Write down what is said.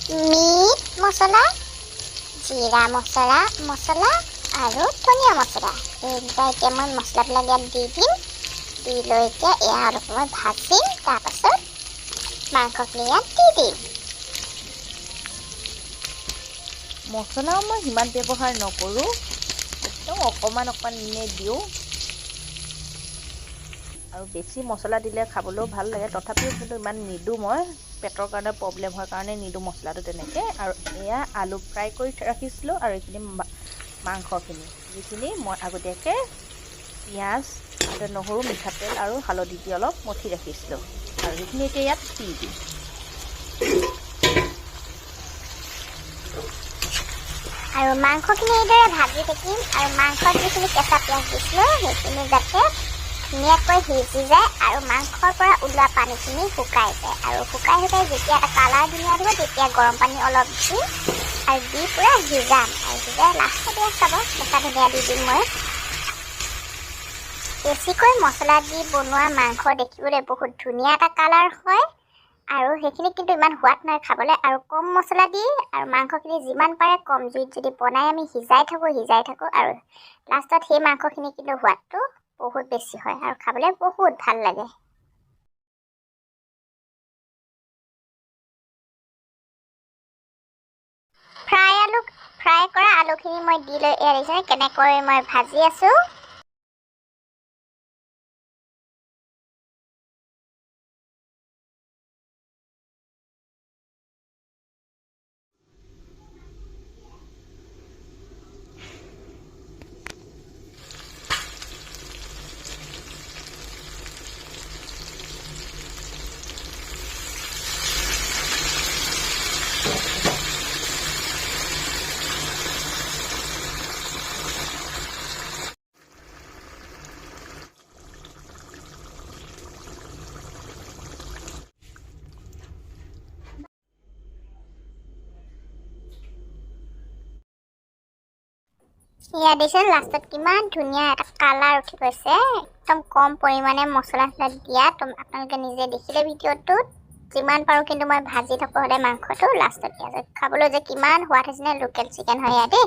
Meat মছলা, জিৰা মছলা আৰু ধনিয়া মছলা। এইকেইটা এতিয়া মই মছলাবিলাক ইয়াত দি দিম। দি লৈ এতিয়া এয়া অলপ সময় ভাজিম। তাৰপাছত মাংসখিনি ইয়াত দি দিম। মছলাও মই সিমান ব্যৱহাৰ নকৰোঁ, একদম অকণমান এনেই দিওঁ। আৰু বেছি মছলা দিলে খাবলৈও ভাল লাগে, তথাপিও কিন্তু ইমান নিদিওঁ মই। পেটৰ কাৰণে প্ৰব্লেম হয় কাৰণে নিদিওঁ মছলাটো তেনেকৈ। আৰু এয়া আলু ফ্ৰাই কৰি ৰাখিছিলোঁ আৰু এইখিনি মাংসখিনি, যিখিনি মই আগতীয়াকৈ পিঁয়াজ, আদা, নহৰু, মিঠাতেল আৰু হালধি দি অলপ মঠি ৰাখিছিলোঁ। আৰু সেইখিনি এতিয়া ইয়াত দি দিম। আৰু মাংসখিনি এইদৰে ভাজি থাকিম। আৰু মাংসত যিখিনি কেঁচা পিঁয়াজ দিছিলোঁ সেইখিনি যাতে ধুনীয়াকৈ সিজি যায় আৰু মাংসৰ পৰা ওলোৱা পানীখিনি শুকাই যায়। আৰু শুকাই যেতিয়া এটা কালাৰ ধুনীয়া হ'ব তেতিয়া গৰম পানী অলপ দিম আৰু দি পূৰা সিজাম। আৰু সিজাই লাষ্টত চাব কেঁচা ধনিয়া দি দিম মই। বেছিকৈ মছলা দি বনোৱা মাংস দেখিবলৈ বহুত ধুনীয়া এটা কালাৰ হয় আৰু সেইখিনি কিন্তু ইমান সোৱাদ নাই খাবলৈ। আৰু কম মছলা দি আৰু মাংসখিনি যিমান পাৰে কম জুইত যদি বনাই আমি সিজাই থাকোঁ আৰু লাষ্টত সেই মাংসখিনি কিন্তু সোৱাদটো বহুত বেছি হয় আৰু খাবলৈ বহুত ভাল লাগে। ফ্ৰাই কৰা আলুখিনি মই দি লৈ এৰিছোঁ কেনেকৈ মই ভাজি আছোঁ। ইয়াত দিছে লাষ্টত কিমান ধুনীয়া এটা কালাৰ উঠি গৈছে। একদম কম পৰিমাণে মছলা দিয়া। আপোনালোকে নিজে দেখিলে ভিডিঅ'টোত। যিমান পাৰোঁ কিন্তু মই ভাজি থাকোঁ সদায় মাংসটো। লাষ্টত দিয়া যায় খাবলৈ যে কিমান সোৱাদ হৈছেনে লোকেল চিকেন হয় ইয়াতে।